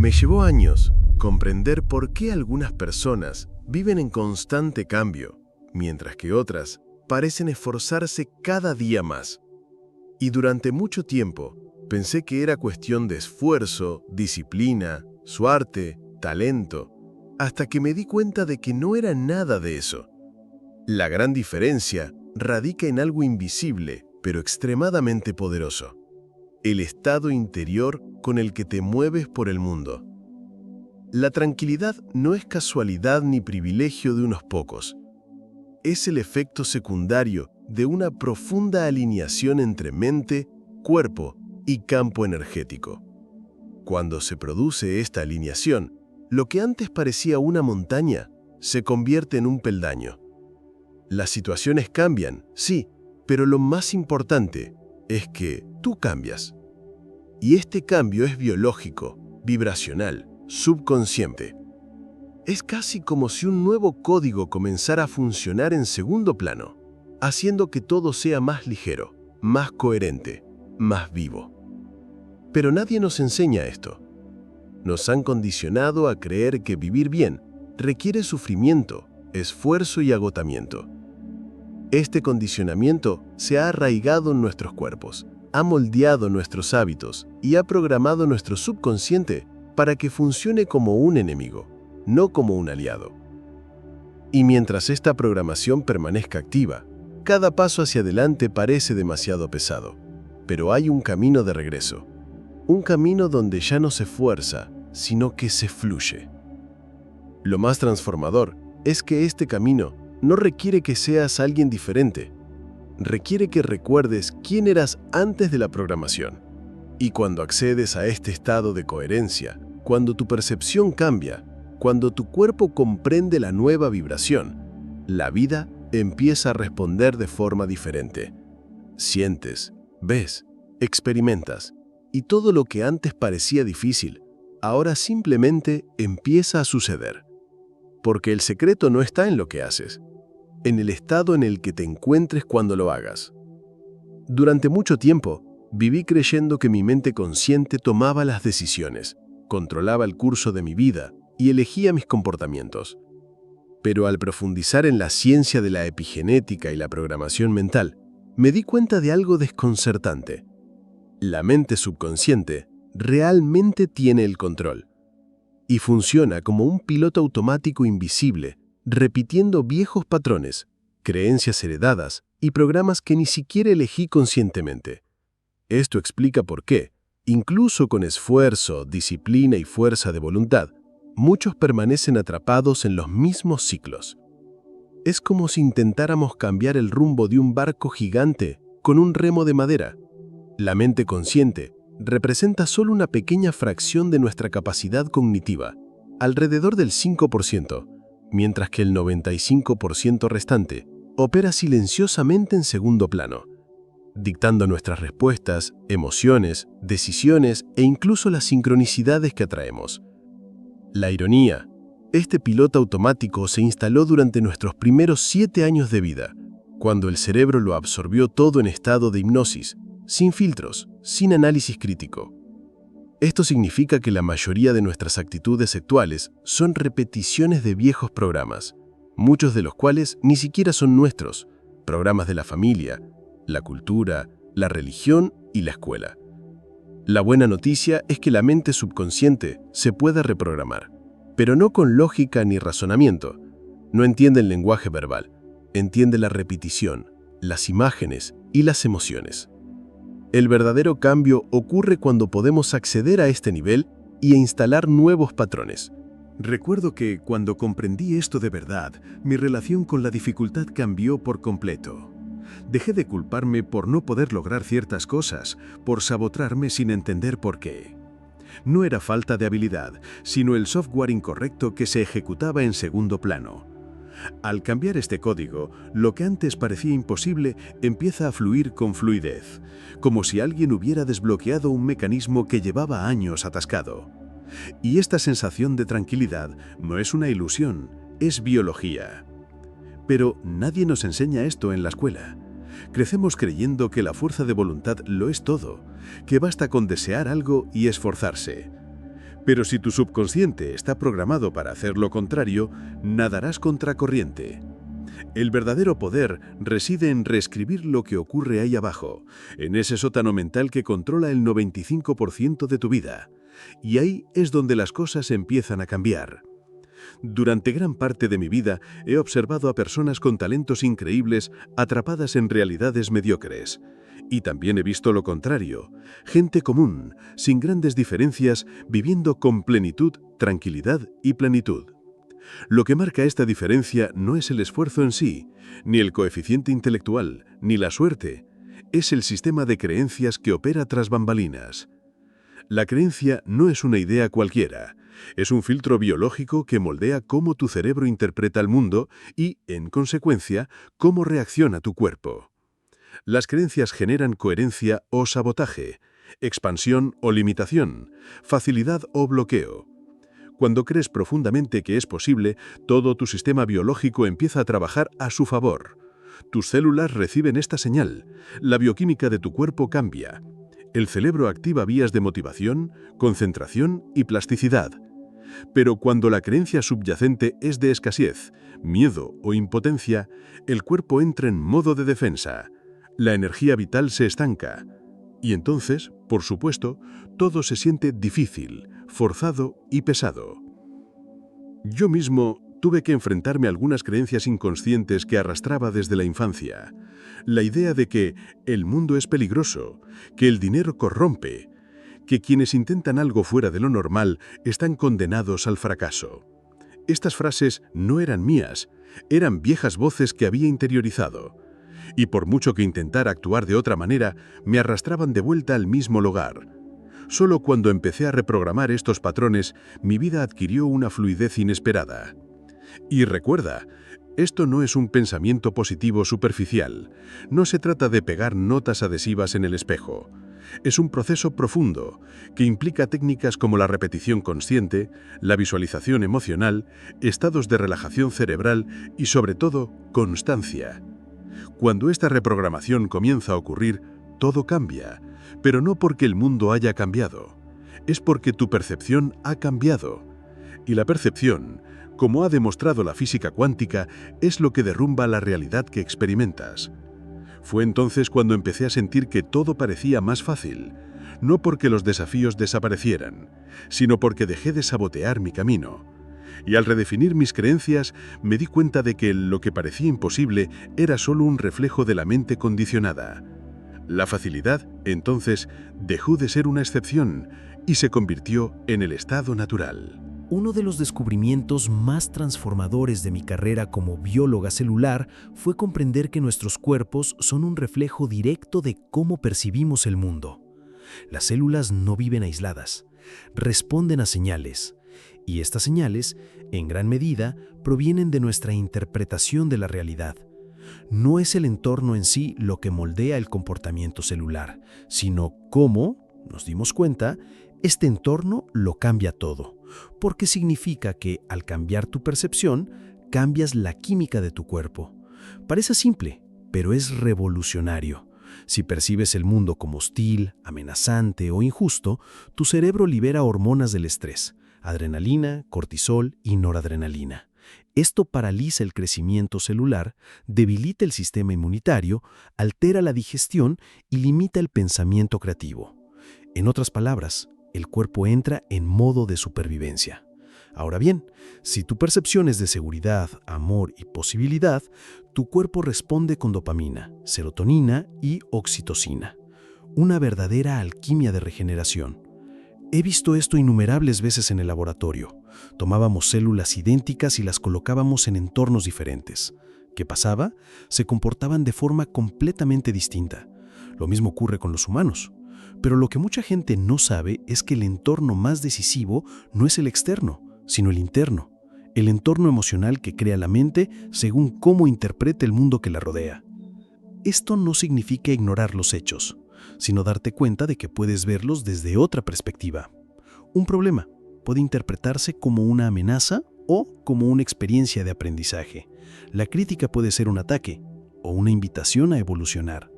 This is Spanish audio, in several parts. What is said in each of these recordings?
Me llevó años comprender por qué algunas personas viven en constante cambio, mientras que otras parecen esforzarse cada día más. Y durante mucho tiempo pensé que era cuestión de esfuerzo, disciplina, suerte, talento, hasta que me di cuenta de que no era nada de eso. La gran diferencia radica en algo invisible, pero extremadamente poderoso: el estado interior con el que te mueves por el mundo. La tranquilidad no es casualidad ni privilegio de unos pocos. Es el efecto secundario de una profunda alineación entre mente, cuerpo y campo energético. Cuando se produce esta alineación, lo que antes parecía una montaña se convierte en un peldaño. Las situaciones cambian, sí, pero lo más importante es que tú cambias. Y este cambio es biológico, vibracional, subconsciente. Es casi como si un nuevo código comenzara a funcionar en segundo plano, haciendo que todo sea más ligero, más coherente, más vivo. Pero nadie nos enseña esto. Nos han condicionado a creer que vivir bien requiere sufrimiento, esfuerzo y agotamiento. Este condicionamiento se ha arraigado en nuestros cuerpos, ha moldeado nuestros hábitos y ha programado nuestro subconsciente para que funcione como un enemigo, no como un aliado. Y mientras esta programación permanezca activa, cada paso hacia adelante parece demasiado pesado. Pero hay un camino de regreso, un camino donde ya no se fuerza, sino que se fluye. Lo más transformador es que este camino no requiere que seas alguien diferente. Requiere que recuerdes quién eras antes de la programación. Y cuando accedes a este estado de coherencia, cuando tu percepción cambia, cuando tu cuerpo comprende la nueva vibración, la vida empieza a responder de forma diferente. Sientes, ves, experimentas, y todo lo que antes parecía difícil, ahora simplemente empieza a suceder. Porque el secreto no está en lo que haces, en el estado en el que te encuentres cuando lo hagas. Durante mucho tiempo, viví creyendo que mi mente consciente tomaba las decisiones, controlaba el curso de mi vida y elegía mis comportamientos. Pero al profundizar en la ciencia de la epigenética y la programación mental, me di cuenta de algo desconcertante. La mente subconsciente realmente tiene el control y funciona como un piloto automático invisible, repitiendo viejos patrones, creencias heredadas y programas que ni siquiera elegí conscientemente. Esto explica por qué, incluso con esfuerzo, disciplina y fuerza de voluntad, muchos permanecen atrapados en los mismos ciclos. Es como si intentáramos cambiar el rumbo de un barco gigante con un remo de madera. La mente consciente representa solo una pequeña fracción de nuestra capacidad cognitiva, alrededor del 5%, mientras que el 95% restante opera silenciosamente en segundo plano, dictando nuestras respuestas, emociones, decisiones e incluso las sincronicidades que atraemos. La ironía: este piloto automático se instaló durante nuestros primeros 7 años de vida, cuando el cerebro lo absorbió todo en estado de hipnosis, sin filtros, sin análisis crítico. Esto significa que la mayoría de nuestras actitudes actuales son repeticiones de viejos programas, muchos de los cuales ni siquiera son nuestros, programas de la familia, la cultura, la religión y la escuela. La buena noticia es que la mente subconsciente se puede reprogramar, pero no con lógica ni razonamiento. No entiende el lenguaje verbal, entiende la repetición, las imágenes y las emociones. El verdadero cambio ocurre cuando podemos acceder a este nivel y instalar nuevos patrones. Recuerdo que cuando comprendí esto de verdad, mi relación con la dificultad cambió por completo. Dejé de culparme por no poder lograr ciertas cosas, por sabotearme sin entender por qué. No era falta de habilidad, sino el software incorrecto que se ejecutaba en segundo plano. Al cambiar este código, lo que antes parecía imposible empieza a fluir con fluidez, como si alguien hubiera desbloqueado un mecanismo que llevaba años atascado. Y esta sensación de tranquilidad no es una ilusión, es biología. Pero nadie nos enseña esto en la escuela. Crecemos creyendo que la fuerza de voluntad lo es todo, que basta con desear algo y esforzarse. Pero si tu subconsciente está programado para hacer lo contrario, nadarás contracorriente. El verdadero poder reside en reescribir lo que ocurre ahí abajo, en ese sótano mental que controla el 95% de tu vida. Y ahí es donde las cosas empiezan a cambiar. Durante gran parte de mi vida he observado a personas con talentos increíbles atrapadas en realidades mediocres. Y también he visto lo contrario, gente común, sin grandes diferencias, viviendo con plenitud, tranquilidad y plenitud. Lo que marca esta diferencia no es el esfuerzo en sí, ni el coeficiente intelectual, ni la suerte. Es el sistema de creencias que opera tras bambalinas. La creencia no es una idea cualquiera. Es un filtro biológico que moldea cómo tu cerebro interpreta el mundo y, en consecuencia, cómo reacciona tu cuerpo. Las creencias generan coherencia o sabotaje, expansión o limitación, facilidad o bloqueo. Cuando crees profundamente que es posible, todo tu sistema biológico empieza a trabajar a su favor. Tus células reciben esta señal, la bioquímica de tu cuerpo cambia. El cerebro activa vías de motivación, concentración y plasticidad. Pero cuando la creencia subyacente es de escasez, miedo o impotencia, el cuerpo entra en modo de defensa. La energía vital se estanca. Y entonces, por supuesto, todo se siente difícil, forzado y pesado. Yo mismo tuve que enfrentarme a algunas creencias inconscientes que arrastraba desde la infancia. La idea de que el mundo es peligroso, que el dinero corrompe, que quienes intentan algo fuera de lo normal están condenados al fracaso. Estas frases no eran mías, eran viejas voces que había interiorizado. Y por mucho que intentara actuar de otra manera, me arrastraban de vuelta al mismo lugar. Solo cuando empecé a reprogramar estos patrones, mi vida adquirió una fluidez inesperada. Y recuerda, esto no es un pensamiento positivo superficial. No se trata de pegar notas adhesivas en el espejo. Es un proceso profundo, que implica técnicas como la repetición consciente, la visualización emocional, estados de relajación cerebral y, sobre todo, constancia. Cuando esta reprogramación comienza a ocurrir, todo cambia, pero no porque el mundo haya cambiado. Es porque tu percepción ha cambiado. Y la percepción, como ha demostrado la física cuántica, es lo que derrumba la realidad que experimentas. Fue entonces cuando empecé a sentir que todo parecía más fácil, no porque los desafíos desaparecieran, sino porque dejé de sabotear mi camino. Y al redefinir mis creencias, me di cuenta de que lo que parecía imposible era solo un reflejo de la mente condicionada. La facilidad, entonces, dejó de ser una excepción y se convirtió en el estado natural. Uno de los descubrimientos más transformadores de mi carrera como bióloga celular fue comprender que nuestros cuerpos son un reflejo directo de cómo percibimos el mundo. Las células no viven aisladas, responden a señales, y estas señales, en gran medida, provienen de nuestra interpretación de la realidad. No es el entorno en sí lo que moldea el comportamiento celular, sino cómo, nos dimos cuenta, este entorno lo cambia todo, porque significa que al cambiar tu percepción, cambias la química de tu cuerpo. Parece simple, pero es revolucionario. Si percibes el mundo como hostil, amenazante o injusto, tu cerebro libera hormonas del estrés, adrenalina, cortisol y noradrenalina. Esto paraliza el crecimiento celular, debilita el sistema inmunitario, altera la digestión y limita el pensamiento creativo. En otras palabras, el cuerpo entra en modo de supervivencia. Ahora bien, si tu percepción es de seguridad, amor y posibilidad, tu cuerpo responde con dopamina, serotonina y oxitocina. Una verdadera alquimia de regeneración. He visto esto innumerables veces en el laboratorio. Tomábamos células idénticas y las colocábamos en entornos diferentes. ¿Qué pasaba? Se comportaban de forma completamente distinta. Lo mismo ocurre con los humanos. Pero lo que mucha gente no sabe es que el entorno más decisivo no es el externo, sino el interno. El entorno emocional que crea la mente según cómo interpreta el mundo que la rodea. Esto no significa ignorar los hechos, sino darte cuenta de que puedes verlos desde otra perspectiva. Un problema puede interpretarse como una amenaza o como una experiencia de aprendizaje. La crítica puede ser un ataque o una invitación a evolucionar.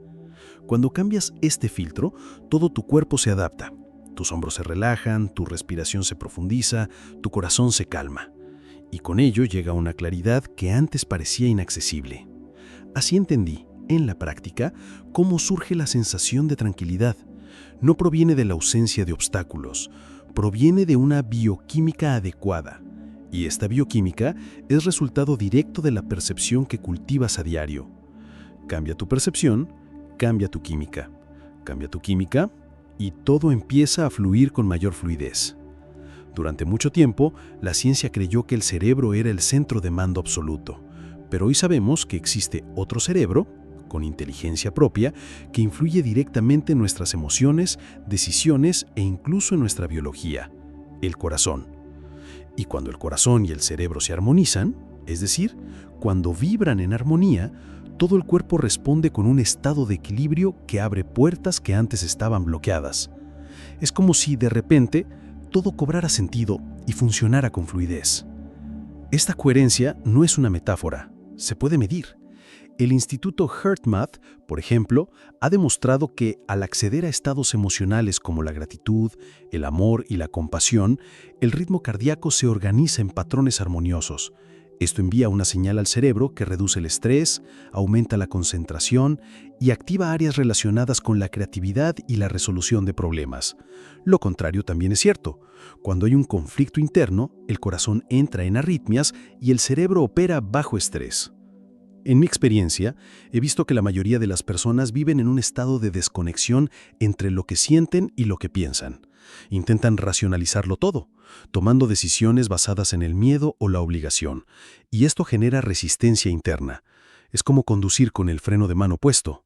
Cuando cambias este filtro, todo tu cuerpo se adapta. Tus hombros se relajan, tu respiración se profundiza, tu corazón se calma. Y con ello llega una claridad que antes parecía inaccesible. Así entendí, en la práctica, cómo surge la sensación de tranquilidad. No proviene de la ausencia de obstáculos, proviene de una bioquímica adecuada. Y esta bioquímica es resultado directo de la percepción que cultivas a diario. Cambia tu percepción, cambia tu química. Cambia tu química y todo empieza a fluir con mayor fluidez. Durante mucho tiempo, la ciencia creyó que el cerebro era el centro de mando absoluto, pero hoy sabemos que existe otro cerebro, con inteligencia propia, que influye directamente en nuestras emociones, decisiones e incluso en nuestra biología, el corazón. Y cuando el corazón y el cerebro se armonizan, es decir, cuando vibran en armonía, todo el cuerpo responde con un estado de equilibrio que abre puertas que antes estaban bloqueadas. Es como si, de repente, todo cobrara sentido y funcionara con fluidez. Esta coherencia no es una metáfora, se puede medir. El Instituto HeartMath, por ejemplo, ha demostrado que al acceder a estados emocionales como la gratitud, el amor y la compasión, el ritmo cardíaco se organiza en patrones armoniosos. Esto envía una señal al cerebro que reduce el estrés, aumenta la concentración y activa áreas relacionadas con la creatividad y la resolución de problemas. Lo contrario también es cierto. Cuando hay un conflicto interno, el corazón entra en arritmias y el cerebro opera bajo estrés. En mi experiencia, he visto que la mayoría de las personas viven en un estado de desconexión entre lo que sienten y lo que piensan. Intentan racionalizarlo todo, tomando decisiones basadas en el miedo o la obligación, y esto genera resistencia interna. Es como conducir con el freno de mano puesto.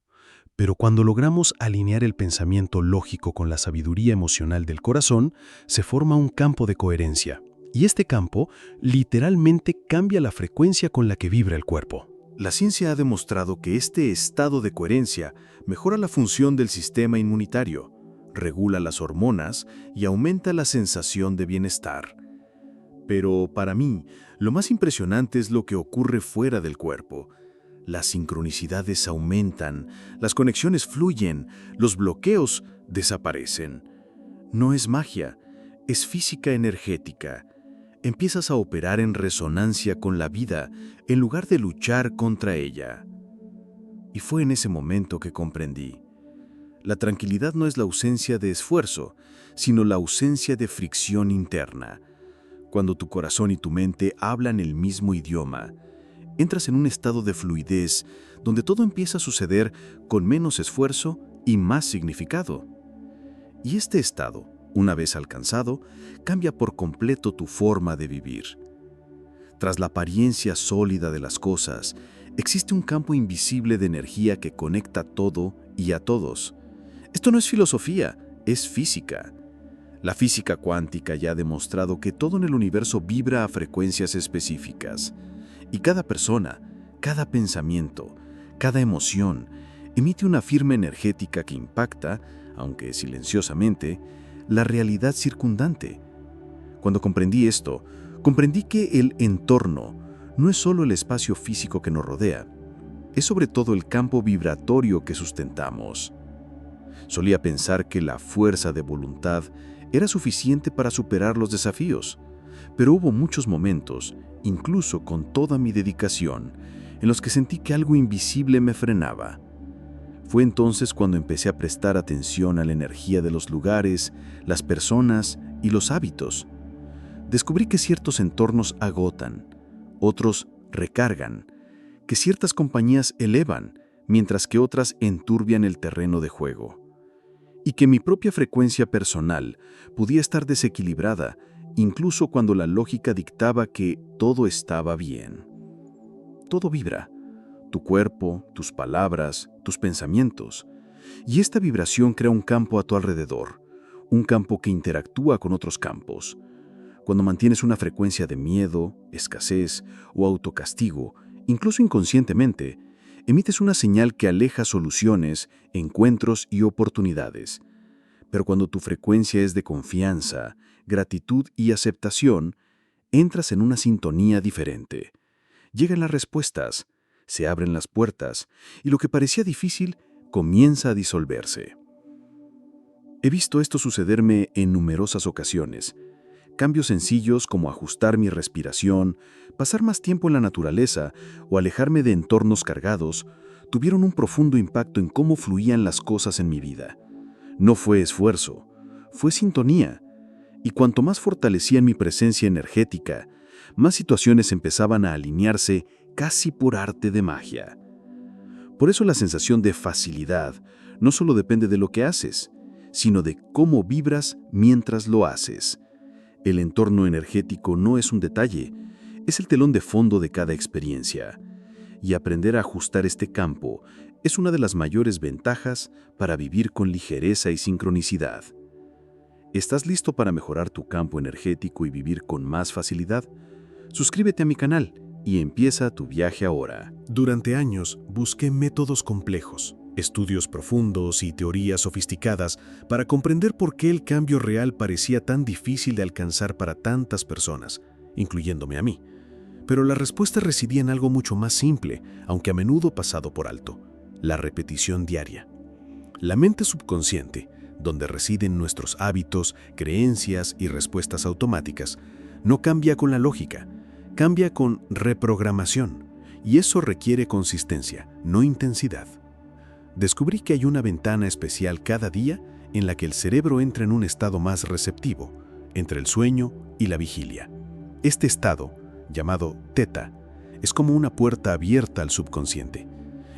Pero cuando logramos alinear el pensamiento lógico con la sabiduría emocional del corazón, se forma un campo de coherencia. Y este campo literalmente cambia la frecuencia con la que vibra el cuerpo. La ciencia ha demostrado que este estado de coherencia mejora la función del sistema inmunitario, regula las hormonas y aumenta la sensación de bienestar. Pero para mí, lo más impresionante es lo que ocurre fuera del cuerpo. Las sincronicidades aumentan, las conexiones fluyen, los bloqueos desaparecen. No es magia, es física energética. Empiezas a operar en resonancia con la vida en lugar de luchar contra ella. Y fue en ese momento que comprendí. La tranquilidad no es la ausencia de esfuerzo, sino la ausencia de fricción interna. Cuando tu corazón y tu mente hablan el mismo idioma, entras en un estado de fluidez donde todo empieza a suceder con menos esfuerzo y más significado. Y este estado, una vez alcanzado, cambia por completo tu forma de vivir. Tras la apariencia sólida de las cosas, existe un campo invisible de energía que conecta todo y a todos. Esto no es filosofía, es física. La física cuántica ya ha demostrado que todo en el universo vibra a frecuencias específicas. Y cada persona, cada pensamiento, cada emoción, emite una firma energética que impacta, aunque silenciosamente, la realidad circundante. Cuando comprendí esto, comprendí que el entorno no es solo el espacio físico que nos rodea, es sobre todo el campo vibratorio que sustentamos. Solía pensar que la fuerza de voluntad era suficiente para superar los desafíos, pero hubo muchos momentos, incluso con toda mi dedicación, en los que sentí que algo invisible me frenaba. Fue entonces cuando empecé a prestar atención a la energía de los lugares, las personas y los hábitos. Descubrí que ciertos entornos agotan, otros recargan, que ciertas compañías elevan, mientras que otras enturbian el terreno de juego. Y que mi propia frecuencia personal podía estar desequilibrada, incluso cuando la lógica dictaba que todo estaba bien. Todo vibra. Tu cuerpo, tus palabras, tus pensamientos. Y esta vibración crea un campo a tu alrededor, un campo que interactúa con otros campos. Cuando mantienes una frecuencia de miedo, escasez o autocastigo, incluso inconscientemente, emites una señal que aleja soluciones, encuentros y oportunidades. Pero cuando tu frecuencia es de confianza, gratitud y aceptación, entras en una sintonía diferente. Llegan las respuestas, se abren las puertas y lo que parecía difícil comienza a disolverse. He visto esto sucederme en numerosas ocasiones. Cambios sencillos como ajustar mi respiración, pasar más tiempo en la naturaleza o alejarme de entornos cargados tuvieron un profundo impacto en cómo fluían las cosas en mi vida. No fue esfuerzo, fue sintonía. Y cuanto más fortalecía mi presencia energética, más situaciones empezaban a alinearse casi por arte de magia. Por eso la sensación de facilidad no solo depende de lo que haces, sino de cómo vibras mientras lo haces. El entorno energético no es un detalle, es el telón de fondo de cada experiencia. Y aprender a ajustar este campo es una de las mayores ventajas para vivir con ligereza y sincronicidad. ¿Estás listo para mejorar tu campo energético y vivir con más facilidad? Suscríbete a mi canal y empieza tu viaje ahora. Durante años busqué métodos complejos, estudios profundos y teorías sofisticadas para comprender por qué el cambio real parecía tan difícil de alcanzar para tantas personas, incluyéndome a mí. Pero la respuesta residía en algo mucho más simple, aunque a menudo pasado por alto: la repetición diaria. La mente subconsciente, donde residen nuestros hábitos, creencias y respuestas automáticas, no cambia con la lógica, cambia con reprogramación, y eso requiere consistencia, no intensidad. Descubrí que hay una ventana especial cada día en la que el cerebro entra en un estado más receptivo, entre el sueño y la vigilia. Este estado, llamado teta, es como una puerta abierta al subconsciente.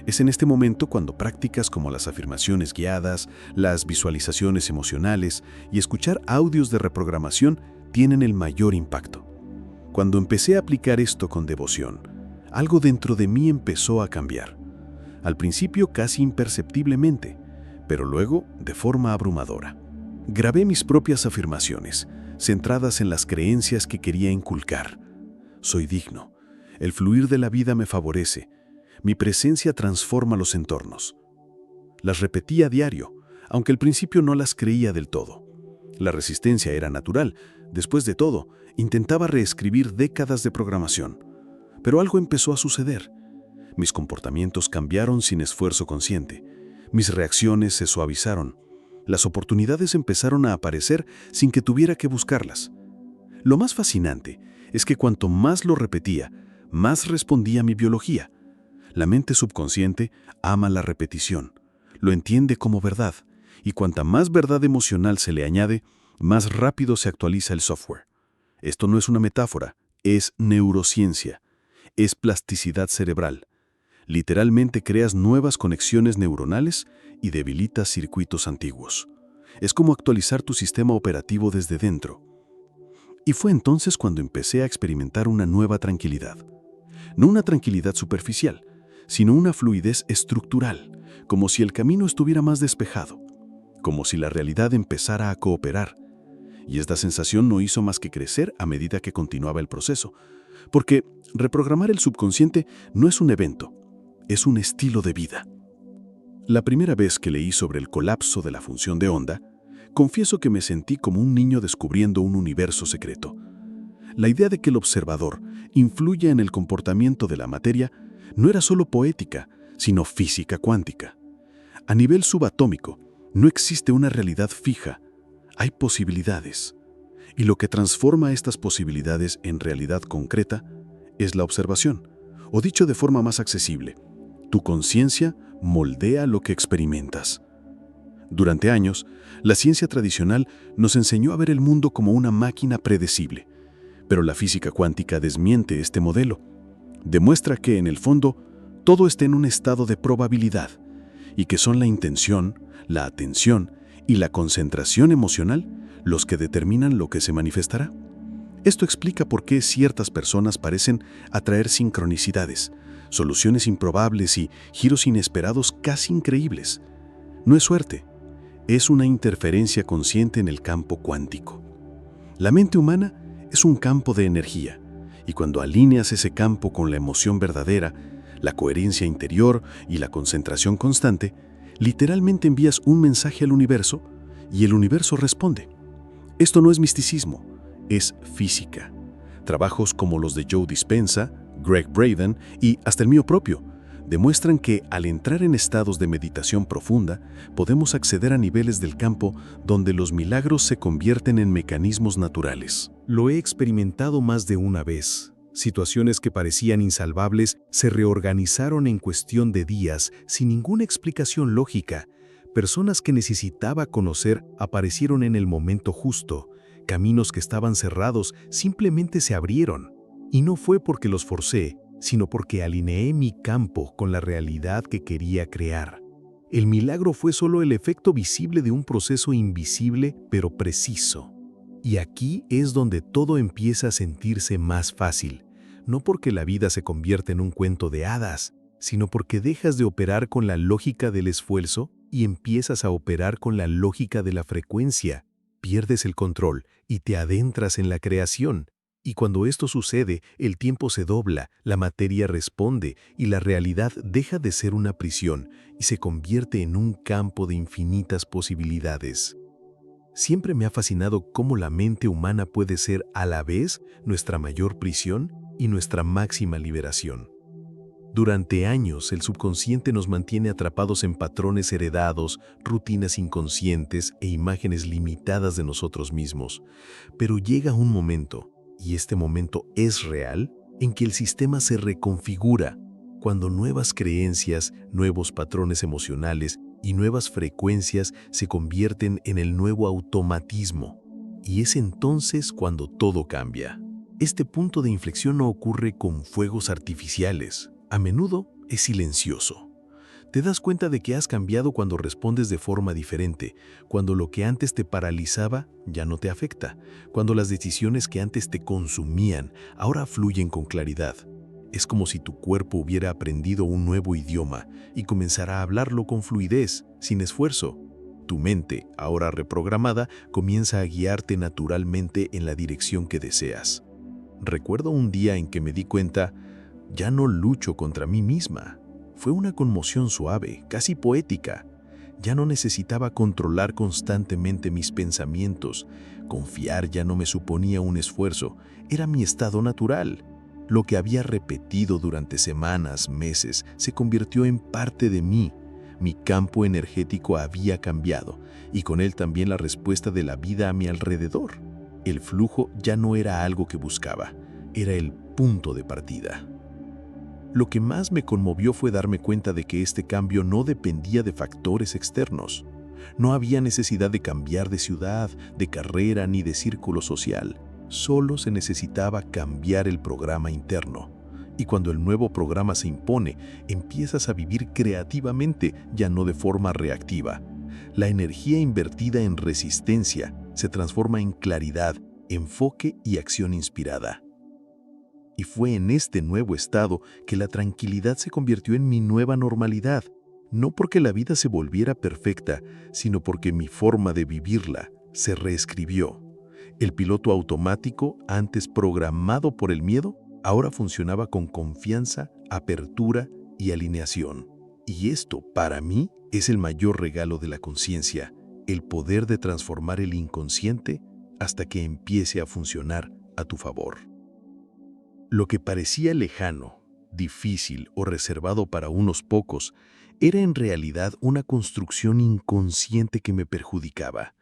Es en este momento cuando prácticas como las afirmaciones guiadas, las visualizaciones emocionales y escuchar audios de reprogramación tienen el mayor impacto. Cuando empecé a aplicar esto con devoción, algo dentro de mí empezó a cambiar. Al principio casi imperceptiblemente, pero luego de forma abrumadora. Grabé mis propias afirmaciones, centradas en las creencias que quería inculcar. Soy digno. El fluir de la vida me favorece. Mi presencia transforma los entornos. Las repetía a diario, aunque al principio no las creía del todo. La resistencia era natural. Después de todo, intentaba reescribir décadas de programación. Pero algo empezó a suceder. Mis comportamientos cambiaron sin esfuerzo consciente. Mis reacciones se suavizaron. Las oportunidades empezaron a aparecer sin que tuviera que buscarlas. Lo más fascinante es que cuanto más lo repetía, más respondía mi biología. La mente subconsciente ama la repetición, lo entiende como verdad, y cuanta más verdad emocional se le añade, más rápido se actualiza el software. Esto no es una metáfora, es neurociencia, es plasticidad cerebral. Literalmente creas nuevas conexiones neuronales y debilitas circuitos antiguos. Es como actualizar tu sistema operativo desde dentro. Y fue entonces cuando empecé a experimentar una nueva tranquilidad. No una tranquilidad superficial, sino una fluidez estructural, como si el camino estuviera más despejado, como si la realidad empezara a cooperar. Y esta sensación no hizo más que crecer a medida que continuaba el proceso, porque reprogramar el subconsciente no es un evento, es un estilo de vida. La primera vez que leí sobre el colapso de la función de onda, confieso que me sentí como un niño descubriendo un universo secreto. La idea de que el observador influya en el comportamiento de la materia no era solo poética, sino física cuántica. A nivel subatómico, no existe una realidad fija, hay posibilidades. Y lo que transforma estas posibilidades en realidad concreta es la observación, o dicho de forma más accesible, tu conciencia moldea lo que experimentas. Durante años, la ciencia tradicional nos enseñó a ver el mundo como una máquina predecible, pero la física cuántica desmiente este modelo. Demuestra que, en el fondo, todo está en un estado de probabilidad y que son la intención, la atención y la concentración emocional los que determinan lo que se manifestará. Esto explica por qué ciertas personas parecen atraer sincronicidades, soluciones improbables y giros inesperados casi increíbles. No es suerte, es una interferencia consciente en el campo cuántico. La mente humana es un campo de energía, y cuando alineas ese campo con la emoción verdadera, la coherencia interior y la concentración constante, literalmente envías un mensaje al universo y el universo responde. Esto no es misticismo, es física. Trabajos como los de Joe Dispenza, Greg Braden y hasta el mío propio Demuestran que al entrar en estados de meditación profunda, podemos acceder a niveles del campo donde los milagros se convierten en mecanismos naturales. Lo he experimentado más de una vez. Situaciones que parecían insalvables se reorganizaron en cuestión de días sin ninguna explicación lógica. Personas que necesitaba conocer aparecieron en el momento justo. Caminos que estaban cerrados simplemente se abrieron. Y no fue porque los forcé, sino porque alineé mi campo con la realidad que quería crear. El milagro fue solo el efecto visible de un proceso invisible pero preciso. Y aquí es donde todo empieza a sentirse más fácil, no porque la vida se convierte en un cuento de hadas, sino porque dejas de operar con la lógica del esfuerzo y empiezas a operar con la lógica de la frecuencia. Pierdes el control y te adentras en la creación. Y cuando esto sucede, el tiempo se dobla, la materia responde y la realidad deja de ser una prisión y se convierte en un campo de infinitas posibilidades. Siempre me ha fascinado cómo la mente humana puede ser a la vez nuestra mayor prisión y nuestra máxima liberación. Durante años, el subconsciente nos mantiene atrapados en patrones heredados, rutinas inconscientes e imágenes limitadas de nosotros mismos. Pero llega un momento, y este momento es real, en que el sistema se reconfigura, cuando nuevas creencias, nuevos patrones emocionales y nuevas frecuencias se convierten en el nuevo automatismo. Y es entonces cuando todo cambia. Este punto de inflexión no ocurre con fuegos artificiales. A menudo es silencioso. Te das cuenta de que has cambiado cuando respondes de forma diferente, cuando lo que antes te paralizaba ya no te afecta, cuando las decisiones que antes te consumían ahora fluyen con claridad. Es como si tu cuerpo hubiera aprendido un nuevo idioma y comenzara a hablarlo con fluidez, sin esfuerzo. Tu mente, ahora reprogramada, comienza a guiarte naturalmente en la dirección que deseas. Recuerdo un día en que me di cuenta, ya no lucho contra mí misma. Fue una conmoción suave, casi poética. Ya no necesitaba controlar constantemente mis pensamientos. Confiar ya no me suponía un esfuerzo, era mi estado natural. Lo que había repetido durante semanas, meses, se convirtió en parte de mí. Mi campo energético había cambiado, y con él también la respuesta de la vida a mi alrededor. El flujo ya no era algo que buscaba, era el punto de partida. Lo que más me conmovió fue darme cuenta de que este cambio no dependía de factores externos. No había necesidad de cambiar de ciudad, de carrera ni de círculo social. Solo se necesitaba cambiar el programa interno. Y cuando el nuevo programa se impone, empiezas a vivir creativamente, ya no de forma reactiva. La energía invertida en resistencia se transforma en claridad, enfoque y acción inspirada. Y fue en este nuevo estado que la tranquilidad se convirtió en mi nueva normalidad, no porque la vida se volviera perfecta, sino porque mi forma de vivirla se reescribió. El piloto automático, antes programado por el miedo, ahora funcionaba con confianza, apertura y alineación. Y esto, para mí, es el mayor regalo de la conciencia, el poder de transformar el inconsciente hasta que empiece a funcionar a tu favor. Lo que parecía lejano, difícil o reservado para unos pocos, era en realidad una construcción inconsciente que me perjudicaba.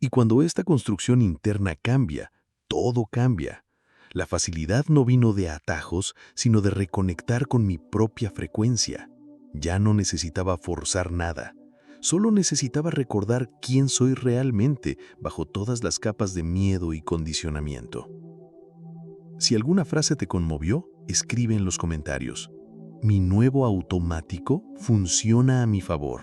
Y cuando esta construcción interna cambia, todo cambia. La facilidad no vino de atajos, sino de reconectar con mi propia frecuencia. Ya no necesitaba forzar nada. Solo necesitaba recordar quién soy realmente bajo todas las capas de miedo y condicionamiento. Si alguna frase te conmovió, escribe en los comentarios. Mi nuevo automático funciona a mi favor.